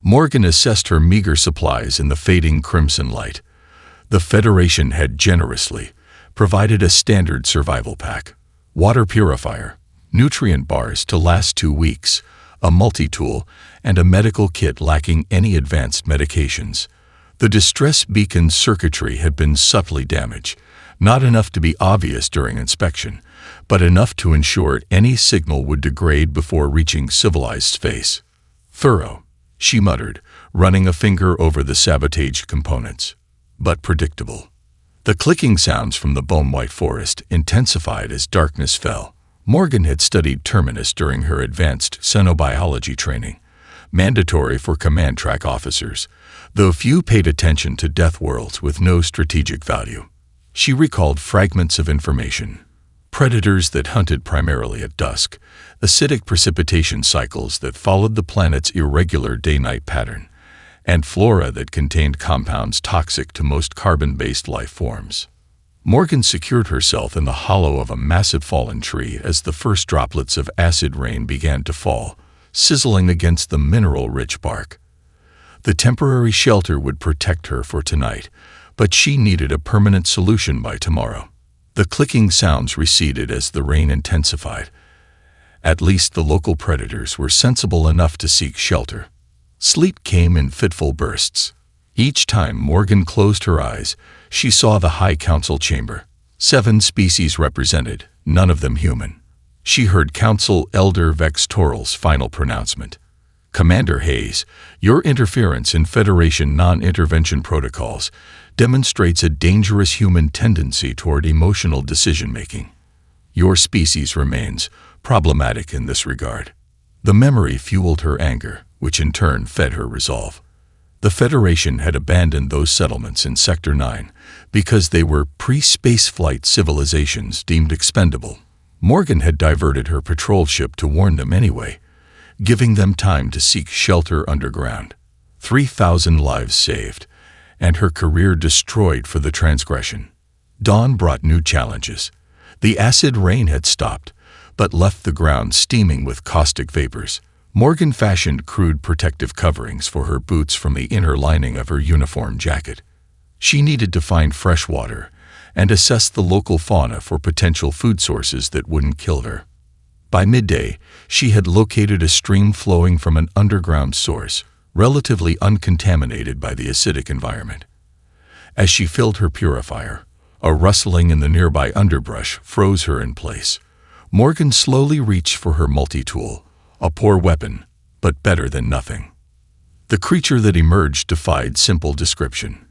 Morgan assessed her meager supplies in the fading crimson light. The Federation had generously provided a standard survival pack: water purifier, nutrient bars to last 2 weeks, a multi-tool, and a medical kit lacking any advanced medications. The distress beacon's circuitry had been subtly damaged, not enough to be obvious during inspection, but enough to ensure any signal would degrade before reaching civilized space. "Thorough," she muttered, running a finger over the sabotaged components. But predictable. The clicking sounds from the bone-white forest intensified as darkness fell. Morgan had studied Terminus during her advanced xenobiology training, mandatory for command track officers, though few paid attention to death worlds with no strategic value. She recalled fragments of information: predators that hunted primarily at dusk, acidic precipitation cycles that followed the planet's irregular day-night pattern, and flora that contained compounds toxic to most carbon-based life forms. Morgan secured herself in the hollow of a massive fallen tree as the first droplets of acid rain began to fall, sizzling against the mineral-rich bark. The temporary shelter would protect her for tonight, but she needed a permanent solution by tomorrow. The clicking sounds receded as the rain intensified. At least the local predators were sensible enough to seek shelter. Sleep came in fitful bursts. Each time Morgan closed her eyes, she saw the High Council chamber. 7 species represented, none of them human. She heard Council Elder Vex Toral's final pronouncement. "Commander Hayes, your interference in Federation non-intervention protocols demonstrates a dangerous human tendency toward emotional decision-making. Your species remains problematic in this regard." The memory fueled her anger, which in turn fed her resolve. The Federation had abandoned those settlements in Sector 9 because they were pre-spaceflight civilizations deemed expendable. Morgan had diverted her patrol ship to warn them anyway, giving them time to seek shelter underground. 3,000 lives saved, and her career destroyed for the transgression. Dawn brought new challenges. The acid rain had stopped, but left the ground steaming with caustic vapors. Morgan fashioned crude protective coverings for her boots from the inner lining of her uniform jacket. She needed to find fresh water and assess the local fauna for potential food sources that wouldn't kill her. By midday, she had located a stream flowing from an underground source, relatively uncontaminated by the acidic environment. As she filled her purifier, a rustling in the nearby underbrush froze her in place. Morgan slowly reached for her multi-tool, a poor weapon, but better than nothing. The creature that emerged defied simple description.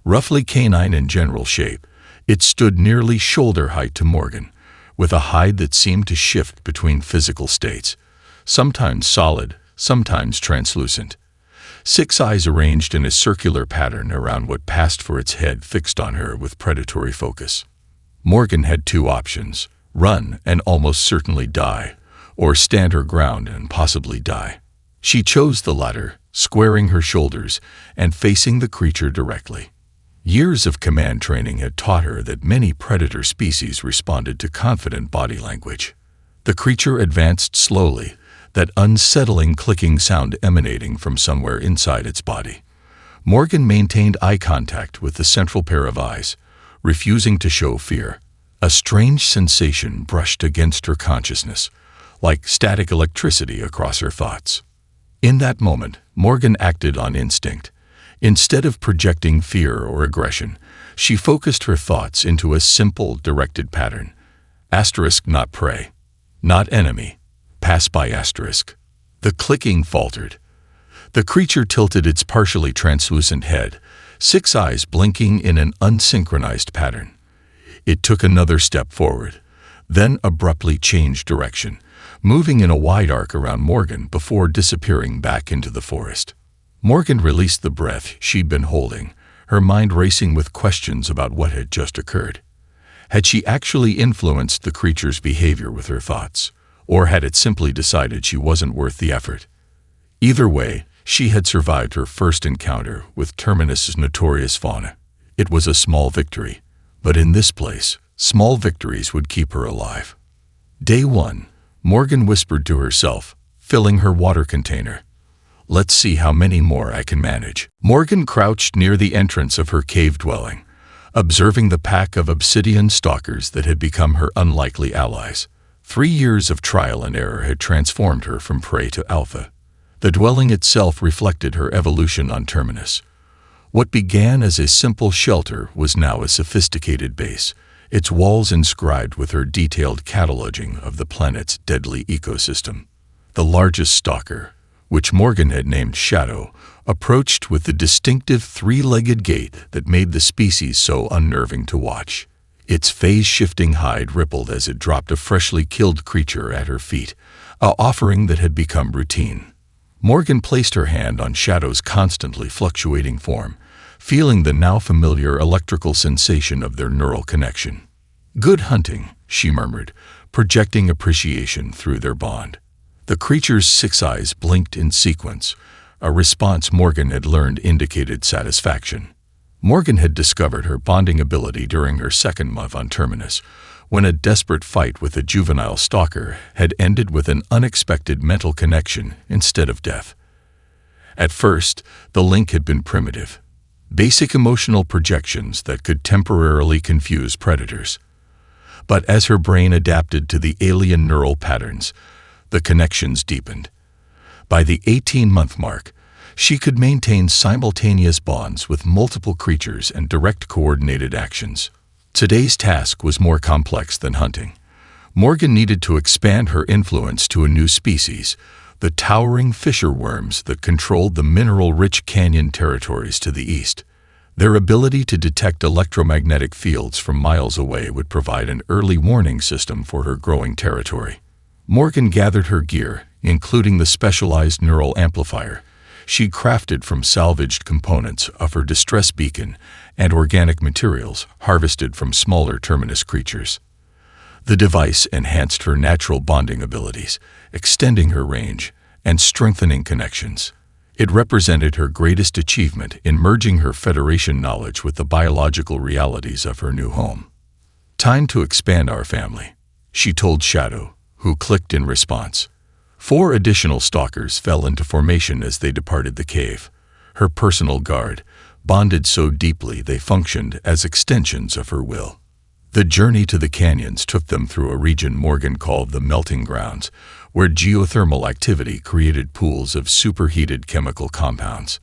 Roughly canine in general shape, it stood nearly shoulder height to Morgan, with a hide that seemed to shift between physical states, sometimes solid, sometimes translucent. 6 eyes arranged in a circular pattern around what passed for its head fixed on her with predatory focus. Morgan had 2 options: run and almost certainly die, or stand her ground and possibly die. She chose the latter, squaring her shoulders and facing the creature directly. Years of command training had taught her that many predator species responded to confident body language. The creature advanced slowly, that unsettling clicking sound emanating from somewhere inside its body. Morgan maintained eye contact with the central pair of eyes, refusing to show fear. A strange sensation brushed against her consciousness, like static electricity across her thoughts. In that moment, Morgan acted on instinct. Instead of projecting fear or aggression, she focused her thoughts into a simple, directed pattern. Asterisk not prey, not enemy, pass by asterisk. The clicking faltered. The creature tilted its partially translucent head, 6 eyes blinking in an unsynchronized pattern. It took another step forward, then abruptly changed direction, moving in a wide arc around Morgan before disappearing back into the forest. Morgan released the breath she'd been holding, her mind racing with questions about what had just occurred. Had she actually influenced the creature's behavior with her thoughts, or had it simply decided she wasn't worth the effort? Either way, she had survived her first encounter with Terminus's notorious fauna. It was a small victory, but in this place, small victories would keep her alive. Day 1, Morgan whispered to herself, filling her water container. Let's see how many more I can manage. Morgan crouched near the entrance of her cave dwelling, observing the pack of obsidian stalkers that had become her unlikely allies. 3 years of trial and error had transformed her from prey to alpha. The dwelling itself reflected her evolution on Terminus. What began as a simple shelter was now a sophisticated base, its walls inscribed with her detailed cataloging of the planet's deadly ecosystem. The largest stalker, which Morgan had named Shadow, approached with the distinctive 3-legged gait that made the species so unnerving to watch. Its phase-shifting hide rippled as it dropped a freshly killed creature at her feet, a offering that had become routine. Morgan placed her hand on Shadow's constantly fluctuating form, feeling the now familiar electrical sensation of their neural connection. "Good hunting," she murmured, projecting appreciation through their bond. The creature's 6 eyes blinked in sequence, a response Morgan had learned indicated satisfaction. Morgan had discovered her bonding ability during her 2nd month on Terminus, when a desperate fight with a juvenile stalker had ended with an unexpected mental connection instead of death. At first, the link had been primitive, basic emotional projections that could temporarily confuse predators. But as her brain adapted to the alien neural patterns, the connections deepened. By the 18-month mark, she could maintain simultaneous bonds with multiple creatures and direct coordinated actions. Today's task was more complex than hunting. Morgan needed to expand her influence to a new species, the towering fissure worms that controlled the mineral-rich canyon territories to the east. Their ability to detect electromagnetic fields from miles away would provide an early warning system for her growing territory. Morgan gathered her gear, including the specialized neural amplifier she'd crafted from salvaged components of her distress beacon and organic materials harvested from smaller Terminus creatures. The device enhanced her natural bonding abilities, extending her range and strengthening connections. It represented her greatest achievement in merging her Federation knowledge with the biological realities of her new home. "Time to expand our family," she told Shadow, who clicked in response. 4 additional stalkers fell into formation as they departed the cave, her personal guard, bonded so deeply they functioned as extensions of her will. The journey to the canyons took them through a region Morgan called the melting grounds, where geothermal activity created pools of superheated chemical compounds.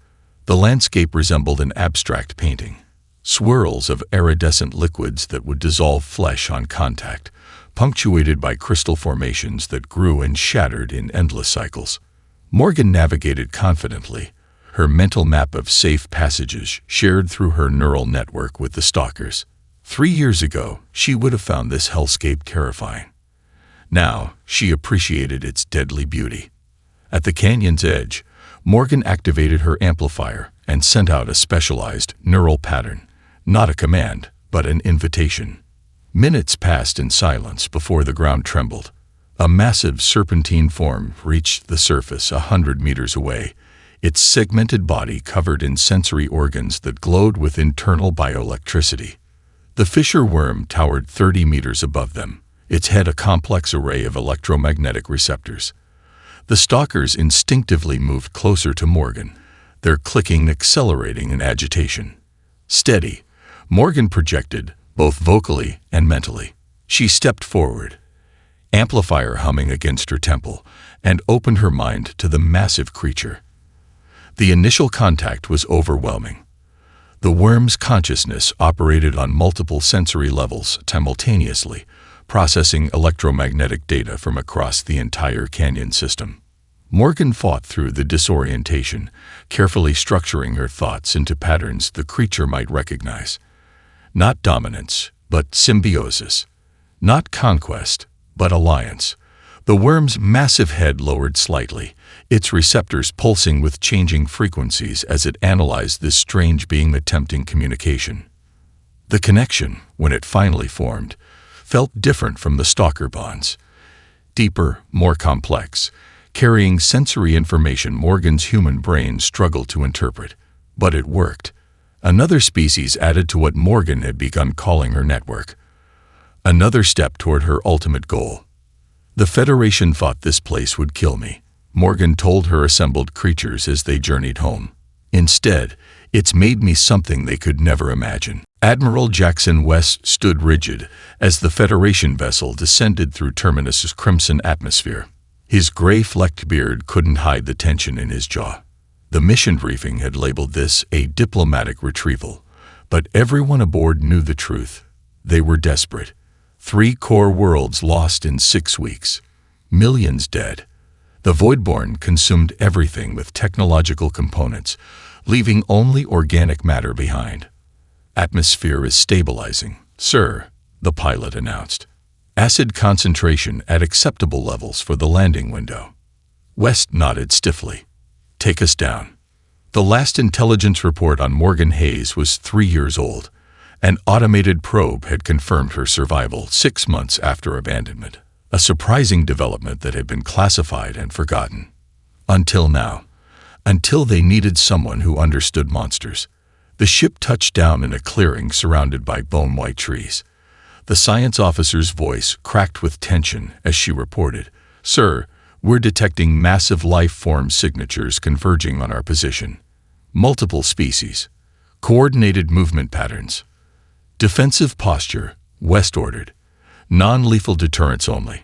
The landscape resembled an abstract painting, swirls of iridescent liquids that would dissolve flesh on contact, punctuated by crystal formations that grew and shattered in endless cycles. Morgan navigated confidently, her mental map of safe passages shared through her neural network with the stalkers. 3 years ago, she would have found this hellscape terrifying. Now, she appreciated its deadly beauty. At the canyon's edge, Morgan activated her amplifier and sent out a specialized neural pattern, not a command, but an invitation. Minutes passed in silence before the ground trembled. A massive serpentine form reached the surface 100 meters away, its segmented body covered in sensory organs that glowed with internal bioelectricity. The fissure worm towered 30 meters above them, its head a complex array of electromagnetic receptors. The stalkers instinctively moved closer to Morgan, their clicking accelerating in agitation. "Steady," Morgan projected, both vocally and mentally. She stepped forward, amplifier humming against her temple, and opened her mind to the massive creature. The initial contact was overwhelming. The worm's consciousness operated on multiple sensory levels simultaneously, processing electromagnetic data from across the entire canyon system. Morgan fought through the disorientation, carefully structuring her thoughts into patterns the creature might recognize. Not dominance, but symbiosis. Not conquest, but alliance. The worm's massive head lowered slightly, its receptors pulsing with changing frequencies as it analyzed this strange being attempting communication. The connection, when it finally formed, felt different from the stalker bonds. Deeper, more complex, carrying sensory information Morgan's human brain struggled to interpret. But it worked. Another species added to what Morgan had begun calling her network. Another step toward her ultimate goal. The Federation thought this place would kill me, Morgan told her assembled creatures as they journeyed home. Instead, it's made me something they could never imagine. Admiral Jackson West stood rigid as the Federation vessel descended through Terminus's crimson atmosphere. His gray-flecked beard couldn't hide the tension in his jaw. The mission briefing had labeled this a diplomatic retrieval, but everyone aboard knew the truth. They were desperate. 3 core worlds lost in 6 weeks. Millions dead. The Voidborn consumed everything with technological components, leaving only organic matter behind. Atmosphere is stabilizing, sir, the pilot announced. Acid concentration at acceptable levels for the landing window. West nodded stiffly. Take us down. The last intelligence report on Morgan Hayes was 3 years old. An automated probe had confirmed her survival 6 months after abandonment, a surprising development that had been classified and forgotten. Until now. Until they needed someone who understood monsters. The ship touched down in a clearing surrounded by bone-white trees. The science officer's voice cracked with tension as she reported, "Sir, we're detecting massive life form signatures converging on our position. Multiple species. Coordinated movement patterns. Defensive posture," West ordered. Non-lethal deterrence only.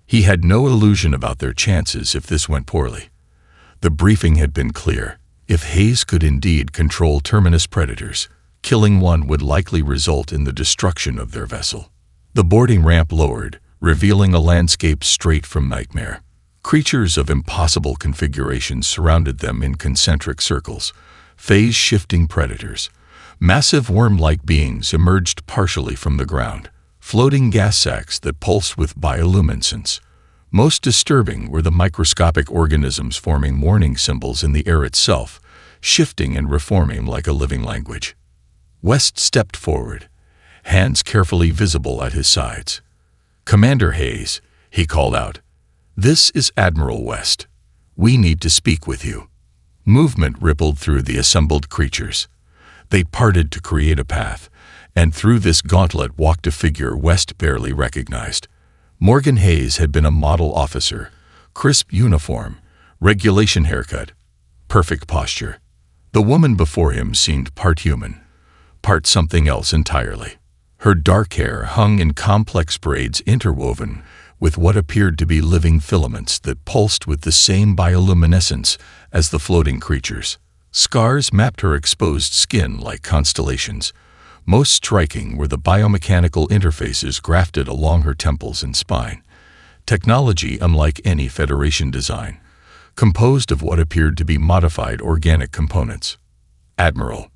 He had no illusion about their chances if this went poorly. The briefing had been clear. If Hayes could indeed control Terminus predators, killing one would likely result in the destruction of their vessel. The boarding ramp lowered, revealing a landscape straight from nightmare. Creatures of impossible configurations surrounded them in concentric circles, phase-shifting predators. Massive worm-like beings emerged partially from the ground, floating gas sacs that pulsed with bioluminescence. Most disturbing were the microscopic organisms forming warning symbols in the air itself, shifting and reforming like a living language. West stepped forward, hands carefully visible at his sides. "Commander Hayes," he called out. "This is Admiral West. We need to speak with you." Movement rippled through the assembled creatures. They parted to create a path, and through this gauntlet walked a figure West barely recognized. Morgan Hayes had been a model officer, crisp uniform, regulation haircut, perfect posture. The woman before him seemed part human, part something else entirely. Her dark hair hung in complex braids interwoven with what appeared to be living filaments that pulsed with the same bioluminescence as the floating creatures. Scars mapped her exposed skin like constellations. Most striking were the biomechanical interfaces grafted along her temples and spine. Technology unlike any Federation design, composed of what appeared to be modified organic components. "Admiral."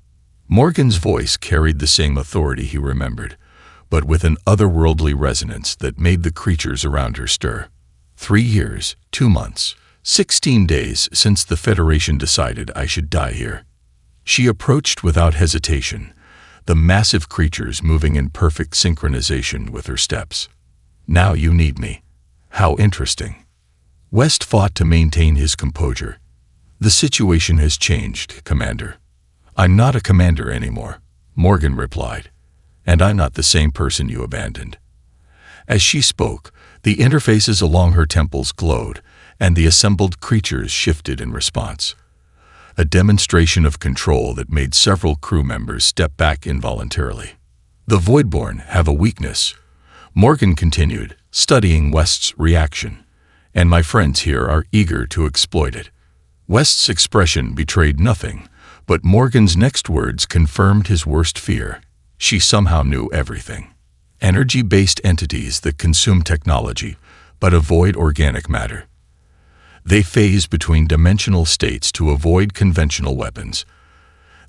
Morgan's voice carried the same authority he remembered, but with an otherworldly resonance that made the creatures around her stir. 3 years, 2 months, 16 days since the Federation decided I should die here. She approached without hesitation, the massive creatures moving in perfect synchronization with her steps. "Now you need me." "How interesting." West fought to maintain his composure. "The situation has changed, Commander." "I'm not a commander anymore," Morgan replied. "And I'm not the same person you abandoned." As she spoke, the interfaces along her temples glowed, and the assembled creatures shifted in response. A demonstration of control that made several crew members step back involuntarily. "The Voidborn have a weakness," Morgan continued, studying West's reaction, "and my friends here are eager to exploit it." West's expression betrayed nothing, but Morgan's next words confirmed his worst fear. She somehow knew everything. Energy-based entities that consume technology, but avoid organic matter. They phase between dimensional states to avoid conventional weapons.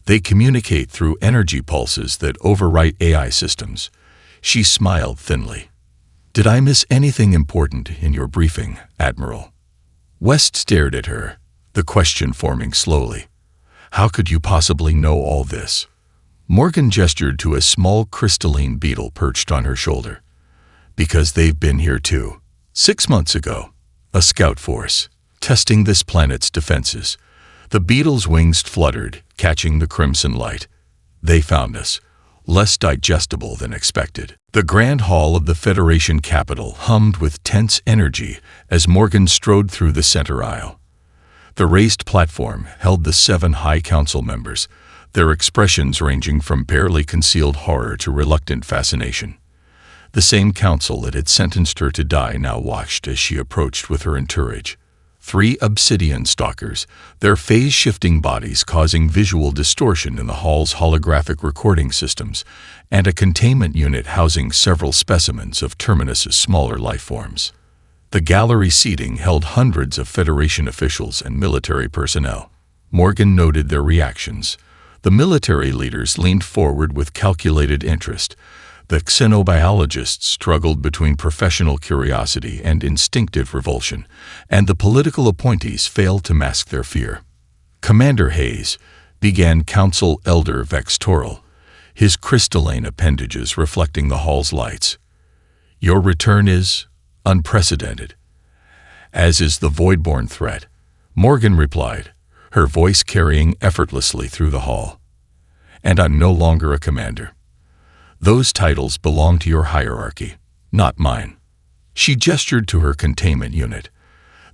They communicate through energy pulses that overwrite AI systems. She smiled thinly. "Did I miss anything important in your briefing, Admiral?" West stared at her, the question forming slowly. "How could you possibly know all this?" Morgan gestured to a small crystalline beetle perched on her shoulder. "Because they've been here too. 6 months ago, a scout force, testing this planet's defenses. The beetle's wings fluttered, catching the crimson light. They found us, less digestible than expected. The Grand Hall of the Federation Capitol hummed with tense energy as Morgan strode through the center aisle. The raised platform held the 7 High Council members, their expressions ranging from barely concealed horror to reluctant fascination. The same council that had sentenced her to die now watched as she approached with her entourage. 3 obsidian stalkers, their phase-shifting bodies causing visual distortion in the hall's holographic recording systems, and a containment unit housing several specimens of Terminus's smaller lifeforms. The gallery seating held hundreds of Federation officials and military personnel. Morgan noted their reactions. The military leaders leaned forward with calculated interest. The xenobiologists struggled between professional curiosity and instinctive revulsion, and the political appointees failed to mask their fear. Commander Hayes began Council Elder Vextoral, his crystalline appendages reflecting the hall's lights. Your return is unprecedented, as is the Voidborn threat, Morgan replied, her voice carrying effortlessly through the hall. And I'm no longer a commander. Those titles belong to your hierarchy, not mine. She gestured to her containment unit.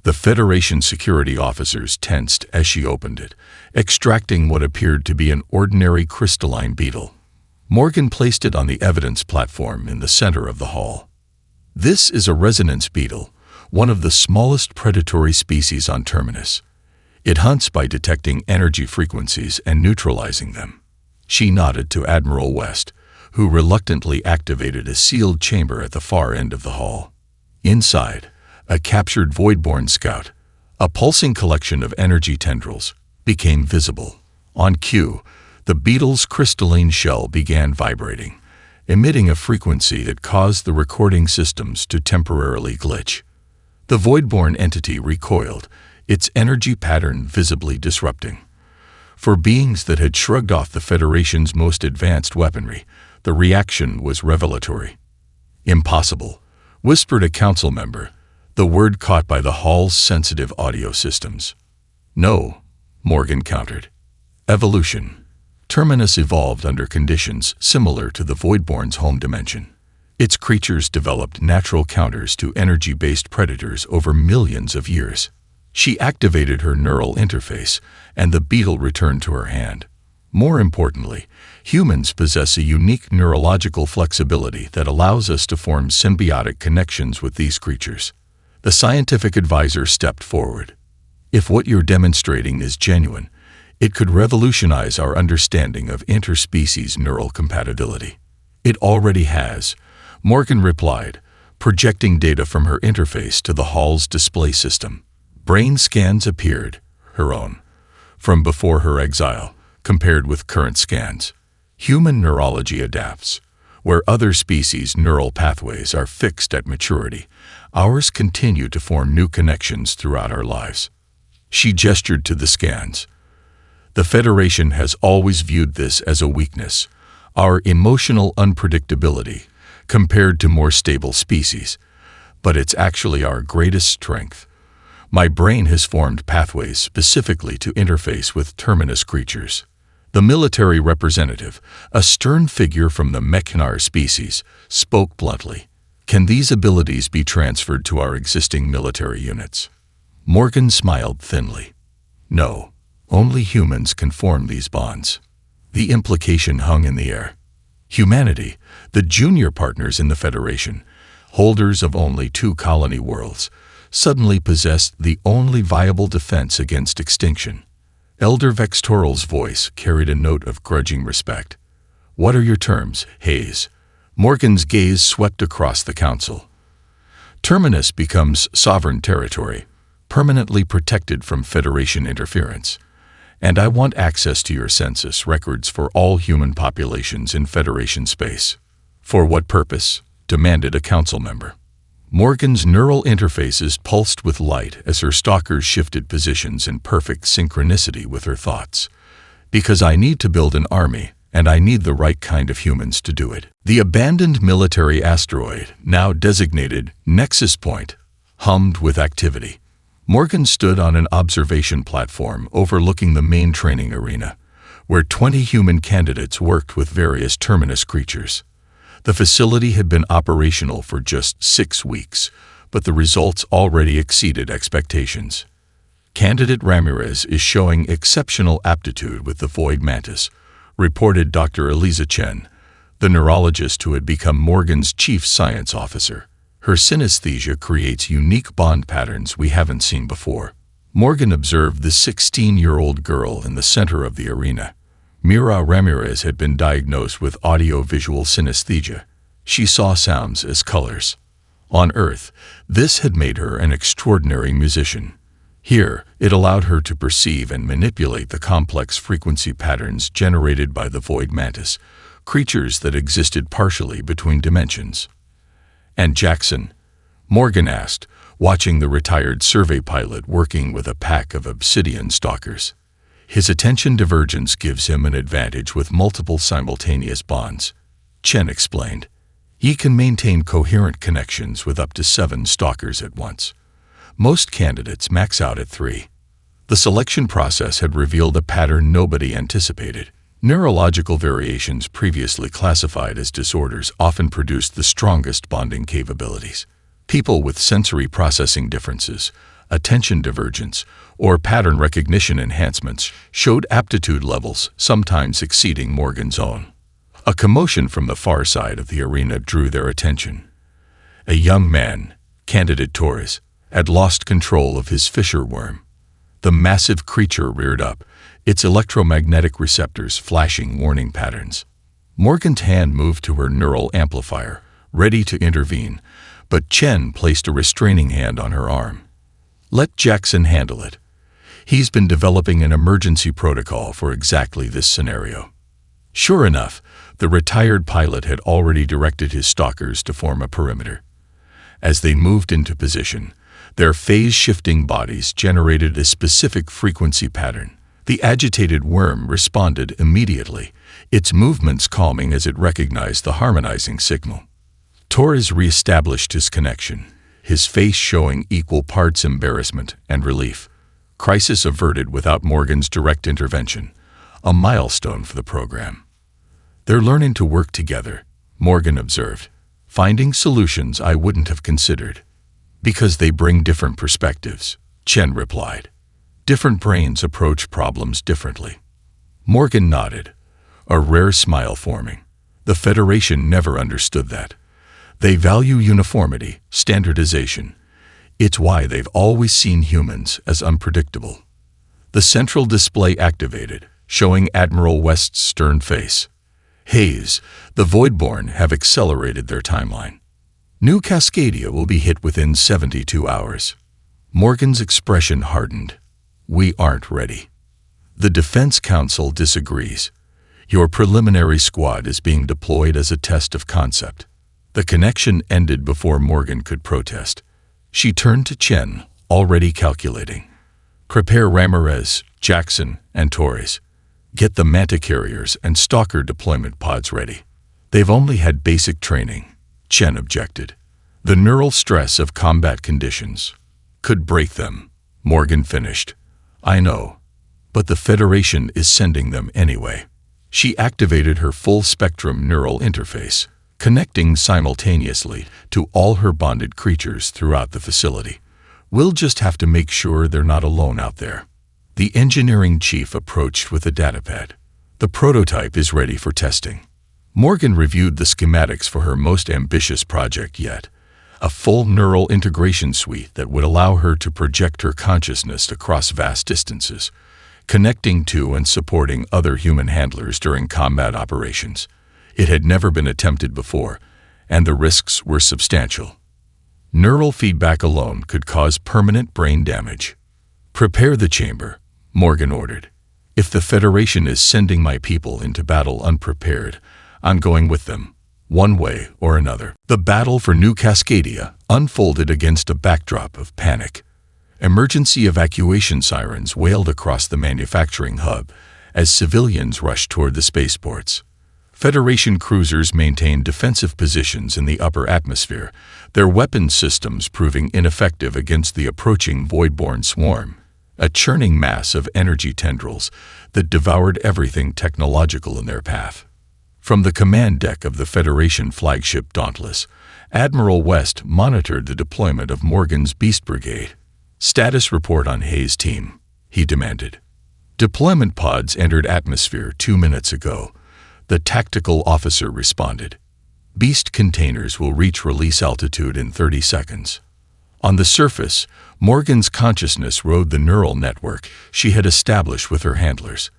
The Federation security officers tensed as she opened it, extracting what appeared to be an ordinary crystalline beetle. Morgan placed it on the evidence platform in the center of the hall. This is a resonance beetle, one of the smallest predatory species on Terminus. It hunts by detecting energy frequencies and neutralizing them. She nodded to Admiral West, who reluctantly activated a sealed chamber at the far end of the hall. Inside, a captured Voidborn scout, a pulsing collection of energy tendrils, became visible. On cue, the beetle's crystalline shell began vibrating, emitting a frequency that caused the recording systems to temporarily glitch. The Voidborn entity recoiled, its energy pattern visibly disrupting. For beings that had shrugged off the Federation's most advanced weaponry, the reaction was revelatory. Impossible, whispered a council member, the word caught by the hall's sensitive audio systems. No, Morgan countered. Evolution. Terminus evolved under conditions similar to the Voidborn's home dimension. Its creatures developed natural counters to energy-based predators over millions of years. She activated her neural interface, and the beetle returned to her hand. More importantly, humans possess a unique neurological flexibility that allows us to form symbiotic connections with these creatures. The scientific advisor stepped forward. If what you're demonstrating is genuine, it could revolutionize our understanding of interspecies neural compatibility. It already has, Morgan replied, projecting data from her interface to the hall's display system. Brain scans appeared, her own, from before her exile, compared with current scans. Human neurology adapts. Where other species' neural pathways are fixed at maturity, ours continue to form new connections throughout our lives. She gestured to the scans. The Federation has always viewed this as a weakness, our emotional unpredictability, compared to more stable species. But it's actually our greatest strength. My brain has formed pathways specifically to interface with Terminus creatures. The military representative, a stern figure from the Mechnar species, spoke bluntly. Can these abilities be transferred to our existing military units? Morgan smiled thinly. No, only humans can form these bonds. The implication hung in the air. Humanity, the junior partners in the Federation, holders of only 2 colony worlds, suddenly possessed the only viable defense against extinction. Elder Vextoral's voice carried a note of grudging respect. What are your terms, Hayes? Morgan's gaze swept across the council. Terminus becomes sovereign territory, permanently protected from Federation interference. And I want access to your census records for all human populations in Federation space. For what purpose? Demanded a council member. Morgan's neural interfaces pulsed with light as her stalkers shifted positions in perfect synchronicity with her thoughts. Because I need to build an army, and I need the right kind of humans to do it. The abandoned military asteroid, now designated Nexus Point, hummed with activity. Morgan stood on an observation platform overlooking the main training arena, where 20 human candidates worked with various terminus creatures. The facility had been operational for just 6 weeks, but the results already exceeded expectations. Candidate Ramirez is showing exceptional aptitude with the Void Mantis, reported Dr. Eliza Chen, the neurologist who had become Morgan's chief science officer. Her synesthesia creates unique bond patterns we haven't seen before. Morgan observed the 16-year-old girl in the center of the arena. Mira Ramirez had been diagnosed with audio-visual synesthesia. She saw sounds as colors. On Earth, this had made her an extraordinary musician. Here, it allowed her to perceive and manipulate the complex frequency patterns generated by the Void Mantis, creatures that existed partially between dimensions. "And Jackson?" Morgan asked, watching the retired survey pilot working with a pack of obsidian stalkers. His attention divergence gives him an advantage with multiple simultaneous bonds, Chen explained. He can maintain coherent connections with up to 7 stalkers at once. Most candidates max out at 3. The selection process had revealed a pattern nobody anticipated. Neurological variations previously classified as disorders often produced the strongest bonding capabilities. People with sensory processing differences, attention divergence, or pattern recognition enhancements showed aptitude levels sometimes exceeding Morgan's own. A commotion from the far side of the arena drew their attention. A young man, candidate Torres, had lost control of his fissure worm. The massive creature reared up, its electromagnetic receptors flashing warning patterns. Morgan's hand moved to her neural amplifier, ready to intervene, but Chen placed a restraining hand on her arm. "Let Jackson handle it. He's been developing an emergency protocol for exactly this scenario." Sure enough, the retired pilot had already directed his stalkers to form a perimeter. As they moved into position, their phase-shifting bodies generated a specific frequency pattern. The agitated worm responded immediately, its movements calming as it recognized the harmonizing signal. Torres reestablished his connection, his face showing equal parts embarrassment and relief. Crisis averted without Morgan's direct intervention, a milestone for the program. "They're learning to work together," Morgan observed, "finding solutions I wouldn't have considered." "Because they bring different perspectives," Chen replied. "Different brains approach problems differently." Morgan nodded, a rare smile forming. The Federation never understood that. They value uniformity, standardization. It's why they've always seen humans as unpredictable. The central display activated, showing Admiral West's stern face. "Hayes, the Voidborn have accelerated their timeline. New Cascadia will be hit within 72 hours. Morgan's expression hardened. "We aren't ready." The Defense Council disagrees. "Your preliminary squad is being deployed as a test of concept." The connection ended before Morgan could protest. She turned to Chen, already calculating. "Prepare Ramirez, Jackson, and Torres. Get the Manta carriers and stalker deployment pods ready." "They've only had basic training," Chen objected. "The neural stress of combat conditions could break them," Morgan finished. "I know, but the Federation is sending them anyway." She activated her full-spectrum neural interface, connecting simultaneously to all her bonded creatures throughout the facility. "We'll just have to make sure they're not alone out there." The engineering chief approached with a datapad. "The prototype is ready for testing." Morgan reviewed the schematics for her most ambitious project yet, a full neural integration suite that would allow her to project her consciousness across vast distances, connecting to and supporting other human handlers during combat operations. It had never been attempted before, and the risks were substantial. Neural feedback alone could cause permanent brain damage. "Prepare the chamber," Morgan ordered. "If the Federation is sending my people into battle unprepared, I'm going with them, one way or another." The battle for New Cascadia unfolded against a backdrop of panic. Emergency evacuation sirens wailed across the manufacturing hub as civilians rushed toward the spaceports. Federation cruisers maintained defensive positions in the upper atmosphere, their weapons systems proving ineffective against the approaching Voidborn swarm. a churning mass of energy tendrils that devoured everything technological in their path. From the command deck of the Federation flagship Dauntless, Admiral West monitored the deployment of Morgan's Beast Brigade. "Status report on Hayes' team," he demanded. "Deployment pods entered atmosphere 2 minutes ago," the tactical officer responded. "Beast containers will reach release altitude in 30 seconds. On the surface, Morgan's consciousness rode the neural network she had established with her handlers.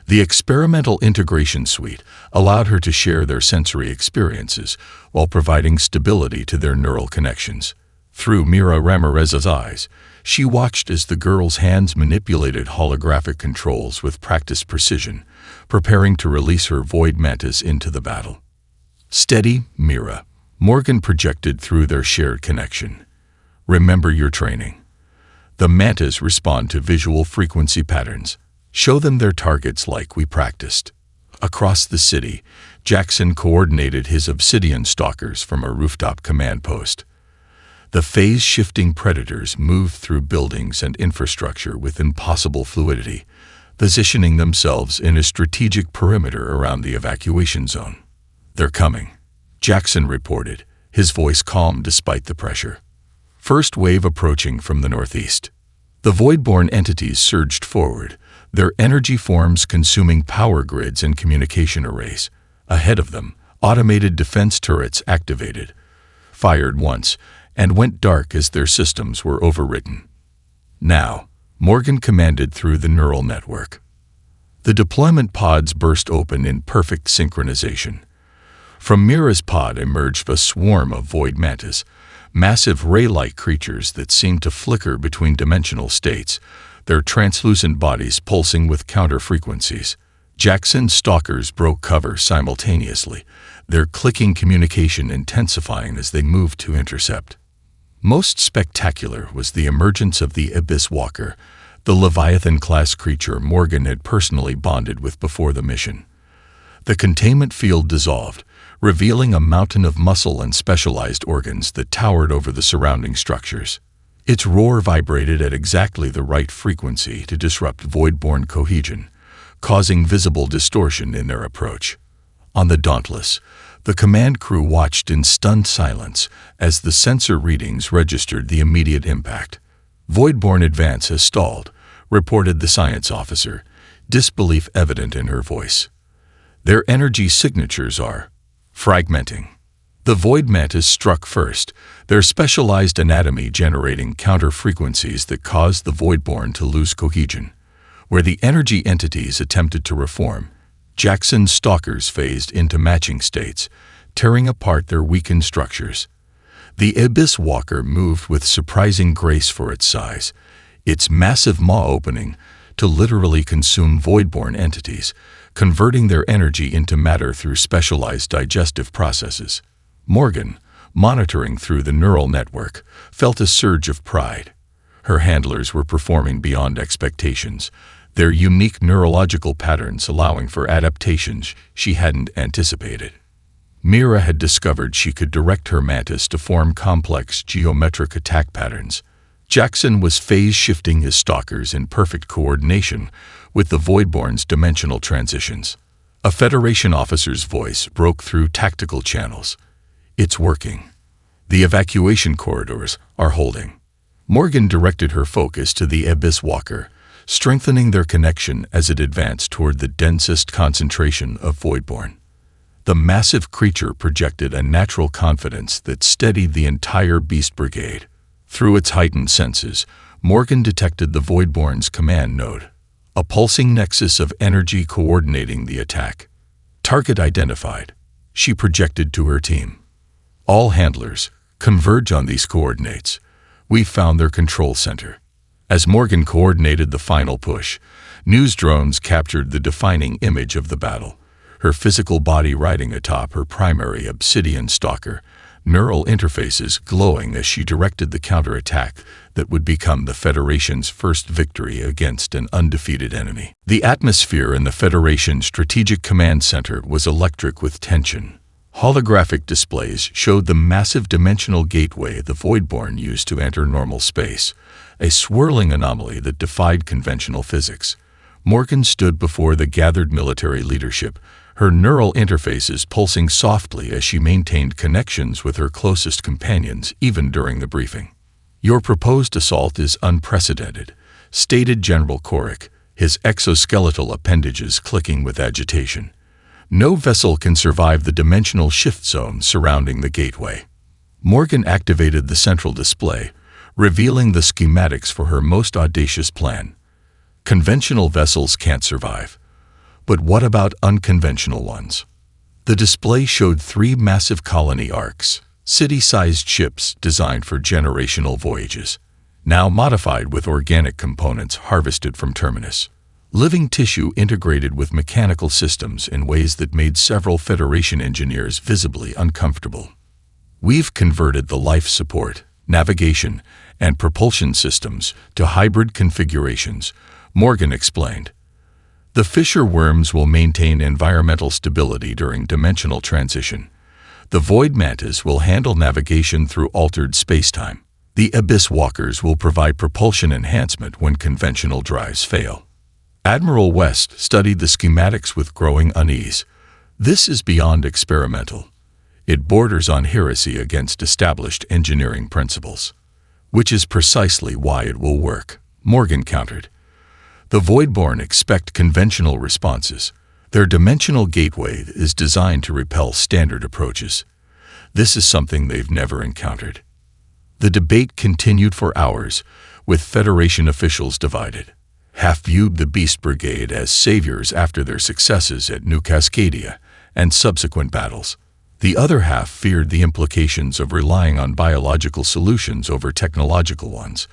The experimental integration suite allowed her to share their sensory experiences while providing stability to their neural connections. Through Mira Ramirez's eyes, she watched as the girl's hands manipulated holographic controls with practiced precision, preparing to release her void mantis into the battle. "Steady, Mira," Morgan projected through their shared connection. "Remember your training. The mantis respond to visual frequency patterns. Show them their targets like we practiced." Across the city, Jackson coordinated his obsidian stalkers from a rooftop command post. The phase-shifting predators moved through buildings and infrastructure with impossible fluidity, positioning themselves in a strategic perimeter around the evacuation zone. "They're coming," Jackson reported, his voice calm despite the pressure. First wave approaching from the northeast. The void-born entities surged forward, their energy forms consuming power grids and communication arrays. Ahead of them, automated defense turrets activated, fired once, and went dark as their systems were overwritten. "Now," Morgan commanded through the neural network. The deployment pods burst open in perfect synchronization. From Mira's pod emerged a swarm of void mantis, massive ray-like creatures that seemed to flicker between dimensional states, their translucent bodies pulsing with counter-frequencies. Jackson's stalkers broke cover simultaneously, their clicking communication intensifying as they moved to intercept. Most spectacular was the emergence of the Abyss Walker, the Leviathan-class creature Morgan had personally bonded with before the mission. The containment field dissolved, revealing a mountain of muscle and specialized organs that towered over the surrounding structures. Its roar vibrated at exactly the right frequency to disrupt void-born cohesion, causing visible distortion in their approach. On the Dauntless, the command crew watched in stunned silence as the sensor readings registered the immediate impact. "Void-born advance has stalled," reported the science officer, disbelief evident in her voice. "Their energy signatures are fragmenting." The void mantis struck first, their specialized anatomy generating counter-frequencies that caused the voidborn to lose cohesion. Where the energy entities attempted to reform, Jackson's stalkers phased into matching states, tearing apart their weakened structures. The Abyss Walker moved with surprising grace for its size, its massive maw opening to literally consume voidborn entities, converting their energy into matter through specialized digestive processes. Morgan, monitoring through the neural network, felt a surge of pride. Her handlers were performing beyond expectations, their unique neurological patterns allowing for adaptations she hadn't anticipated. Mira had discovered she could direct her mantis to form complex geometric attack patterns. Jackson was phase-shifting his stalkers in perfect coordination with the Voidborn's dimensional transitions. A Federation officer's voice broke through tactical channels. "It's working. The evacuation corridors are holding." Morgan directed her focus to the Abyss Walker, strengthening their connection as it advanced toward the densest concentration of Voidborn. The massive creature projected a natural confidence that steadied the entire Beast Brigade. Through its heightened senses, Morgan detected the Voidborn's command node, a pulsing nexus of energy coordinating the attack. "Target identified," she projected to her team. "All handlers, converge on these coordinates. We've found their control center." As Morgan coordinated the final push, news drones captured the defining image of the battle, her physical body riding atop her primary obsidian stalker, neural interfaces glowing as she directed the counterattack that would become the Federation's first victory against an undefeated enemy. The atmosphere in the Federation's Strategic Command Center was electric with tension. Holographic displays showed the massive dimensional gateway the Voidborn used to enter normal space, a swirling anomaly that defied conventional physics. Morgan stood before the gathered military leadership, her neural interfaces pulsing softly as she maintained connections with her closest companions even during the briefing. "Your proposed assault is unprecedented," stated General Korik, his exoskeletal appendages clicking with agitation. "No vessel can survive the dimensional shift zone surrounding the gateway." Morgan activated the central display, revealing the schematics for her most audacious plan. Conventional vessels can't survive. But what about unconventional ones? The display showed 3 massive colony arcs, city-sized ships designed for generational voyages, now modified with organic components harvested from Terminus. Living tissue integrated with mechanical systems in ways that made several Federation engineers visibly uncomfortable. "We've converted the life support, navigation, and propulsion systems to hybrid configurations," Morgan explained. "The fissure worms will maintain environmental stability during dimensional transition. The void mantis will handle navigation through altered spacetime. The abyss walkers will provide propulsion enhancement when conventional drives fail." Admiral West studied the schematics with growing unease. "This is beyond experimental. It borders on heresy against established engineering principles." "Which is precisely why it will work," Morgan countered. "The Voidborn expect conventional responses. Their dimensional gateway is designed to repel standard approaches. This is something they've never encountered." The debate continued for hours, with Federation officials divided. Half viewed the Beast Brigade as saviors after their successes at New Cascadia and subsequent battles. The other half feared the implications of relying on biological solutions over technological ones,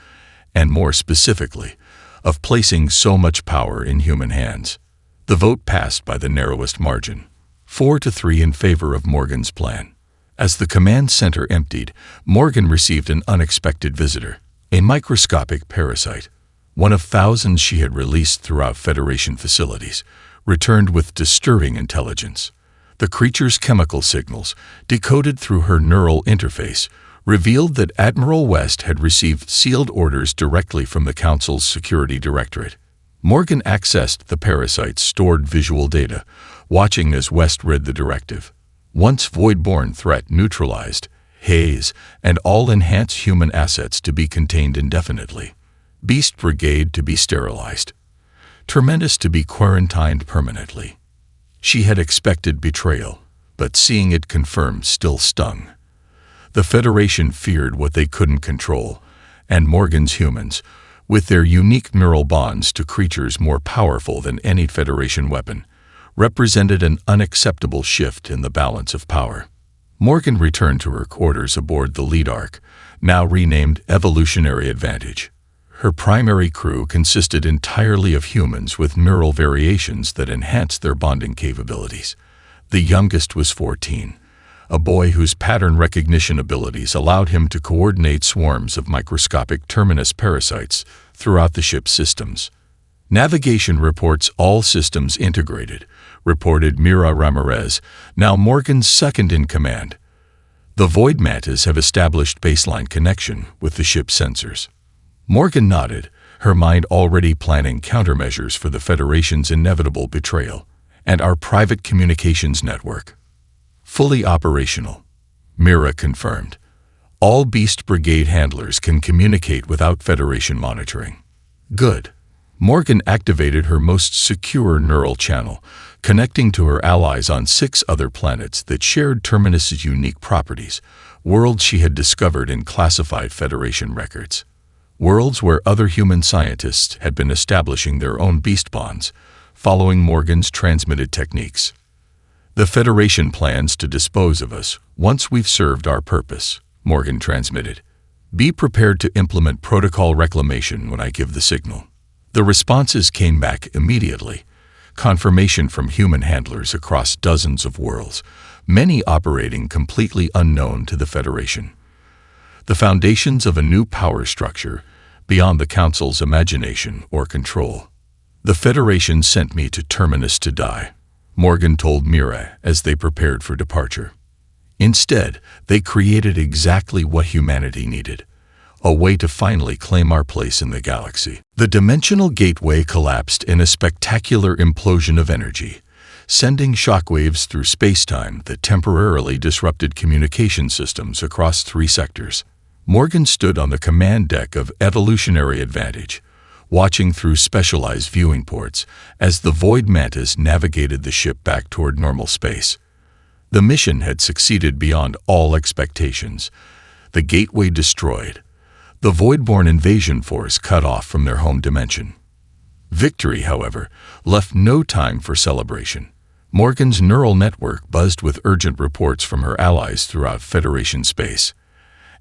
and more specifically, of placing so much power in human hands. The vote passed by the narrowest margin, 4-3 in favor of Morgan's plan. As the command center emptied, Morgan received an unexpected visitor, a microscopic parasite. One of thousands she had released throughout Federation facilities, returned with disturbing intelligence. The creature's chemical signals, decoded through her neural interface, revealed that Admiral West had received sealed orders directly from the Council's Security Directorate. Morgan accessed the parasite's stored visual data, watching as West read the directive. Once Voidborn threat neutralized, Haze and all enhanced human assets to be contained indefinitely. Beast Brigade to be sterilized. Terminus to be quarantined permanently. She had expected betrayal, but seeing it confirmed still stung. The Federation feared what they couldn't control, and Morgan's humans, with their unique neural bonds to creatures more powerful than any Federation weapon, represented an unacceptable shift in the balance of power. Morgan returned to her quarters aboard the lead arc, now renamed Evolutionary Advantage. Her primary crew consisted entirely of humans with neural variations that enhanced their bonding capabilities. The youngest was 14, a boy whose pattern recognition abilities allowed him to coordinate swarms of microscopic Terminus parasites throughout the ship's systems. "Navigation reports all systems integrated," reported Mira Ramirez, now Morgan's second in command. "The Void Mantis have established baseline connection with the ship's sensors." Morgan nodded, her mind already planning countermeasures for the Federation's inevitable betrayal. "And our private communications network?" "Fully operational," Mira confirmed. "All Beast Brigade handlers can communicate without Federation monitoring." "Good." Morgan activated her most secure neural channel, connecting to her allies on 6 other planets that shared Terminus's unique properties, worlds she had discovered in classified Federation records. Worlds where other human scientists had been establishing their own beast bonds, following Morgan's transmitted techniques. "The Federation plans to dispose of us once we've served our purpose," Morgan transmitted. "Be prepared to implement protocol reclamation when I give the signal." The responses came back immediately, confirmation from human handlers across dozens of worlds, many operating completely unknown to the Federation. The foundations of a new power structure, beyond the Council's imagination or control. "The Federation sent me to Terminus to die," Morgan told Mira as they prepared for departure. "Instead, they created exactly what humanity needed: a way to finally claim our place in the galaxy. The dimensional gateway collapsed in a spectacular implosion of energy, sending shockwaves through space-time that temporarily disrupted communication systems across 3 sectors. Morgan stood on the command deck of Evolutionary Advantage, watching through specialized viewing ports as the Void Mantis navigated the ship back toward normal space. The mission had succeeded beyond all expectations. The gateway destroyed, the Voidborn invasion force cut off from their home dimension. Victory, however, left no time for celebration. Morgan's neural network buzzed with urgent reports from her allies throughout Federation space.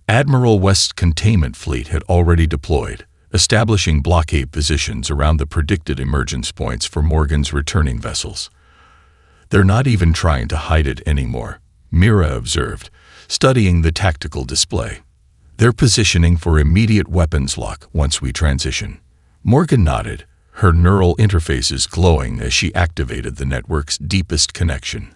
Admiral West's containment fleet had already deployed, establishing blockade positions around the predicted emergence points for Morgan's returning vessels. "They're not even trying to hide it anymore," Mira observed, studying the tactical display. "They're positioning for immediate weapons lock once we transition." Morgan nodded, her neural interfaces glowing as she activated the network's deepest connection,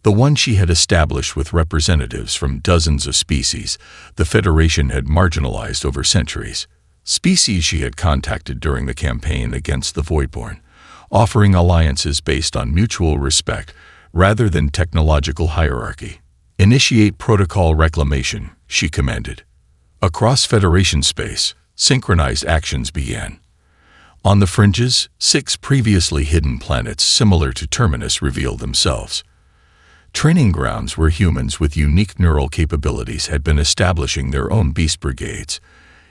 the one she had established with representatives from dozens of species the Federation had marginalized over centuries. Species she had contacted during the campaign against the Voidborn, offering alliances based on mutual respect rather than technological hierarchy. "Initiate protocol reclamation," she commanded. Across Federation space, synchronized actions began. On the fringes, 6 previously hidden planets similar to Terminus revealed themselves. Training grounds where humans with unique neural capabilities had been establishing their own beast brigades.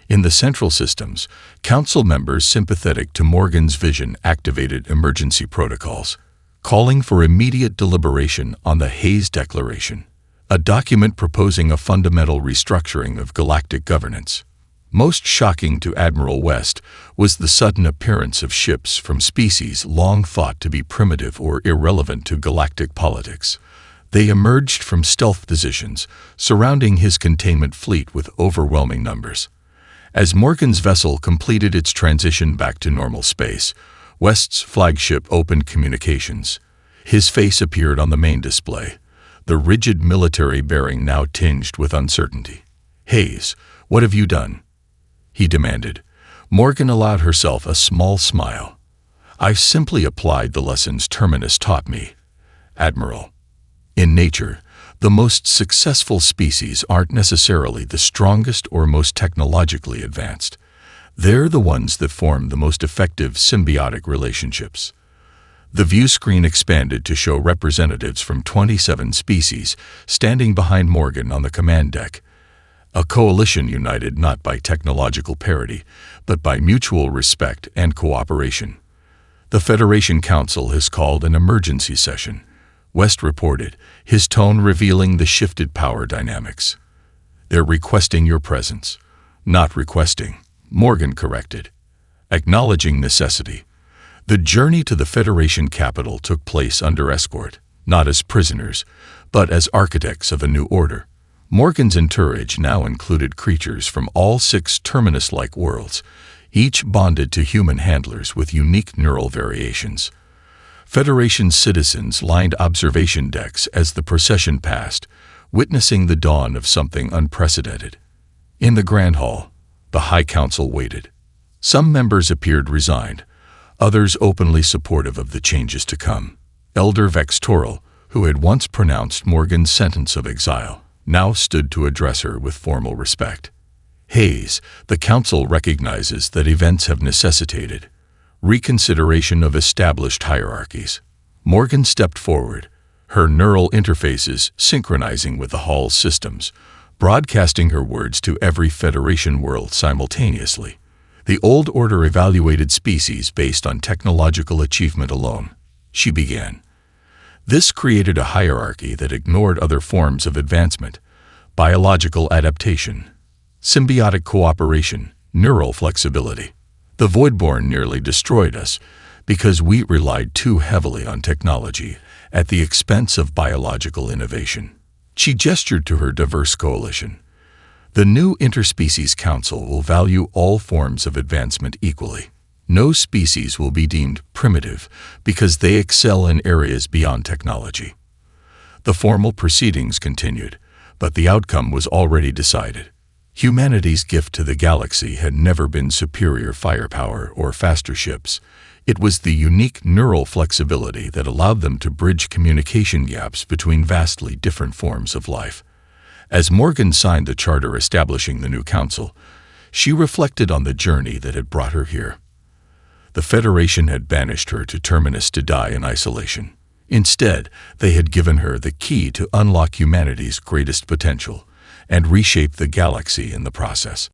In the central systems, council members sympathetic to Morgan's vision activated emergency protocols, calling for immediate deliberation on the Hayes Declaration, a document proposing a fundamental restructuring of galactic governance. Most shocking to Admiral West was the sudden appearance of ships from species long thought to be primitive or irrelevant to galactic politics. They emerged from stealth positions, surrounding his containment fleet with overwhelming numbers. As Morgan's vessel completed its transition back to normal space, West's flagship opened communications. His face appeared on the main display, the rigid military bearing now tinged with uncertainty. "Hayes, what have you done?" he demanded. Morgan allowed herself a small smile. "I've simply applied the lessons Terminus taught me, Admiral. In nature, the most successful species aren't necessarily the strongest or most technologically advanced. They're the ones that form the most effective symbiotic relationships." The view screen expanded to show representatives from 27 species standing behind Morgan on the command deck, a coalition united not by technological parity, but by mutual respect and cooperation. "The Federation Council has called an emergency session," West reported, his tone revealing the shifted power dynamics. "They're requesting your presence." "Not requesting," Morgan corrected, acknowledging necessity. The journey to the Federation capital took place under escort, not as prisoners, but as architects of a new order. Morgan's entourage now included creatures from all 6 Terminus-like worlds, each bonded to human handlers with unique neural variations. Federation citizens lined observation decks as the procession passed, witnessing the dawn of something unprecedented. In the Grand Hall, the High Council waited. Some members appeared resigned, others openly supportive of the changes to come. Elder Vextoral, who had once pronounced Morgan's sentence of exile, now stood to address her with formal respect. "Hayes, the Council recognizes that events have necessitated reconsideration of established hierarchies." Morgan stepped forward, her neural interfaces synchronizing with the Hall's systems, broadcasting her words to every Federation world simultaneously. "The old order evaluated species based on technological achievement alone," she began. This created a hierarchy that ignored other forms of advancement: biological adaptation, symbiotic cooperation, neural flexibility. "The Voidborn nearly destroyed us because we relied too heavily on technology at the expense of biological innovation." She gestured to her diverse coalition. "The new Interspecies Council will value all forms of advancement equally. No species will be deemed primitive because they excel in areas beyond technology." The formal proceedings continued, but the outcome was already decided. Humanity's gift to the galaxy had never been superior firepower or faster ships. It was the unique neural flexibility that allowed them to bridge communication gaps between vastly different forms of life. As Morgan signed the charter establishing the new council, she reflected on the journey that had brought her here. The Federation had banished her to Terminus to die in isolation. Instead, they had given her the key to unlock humanity's greatest potential and reshape the galaxy in the process.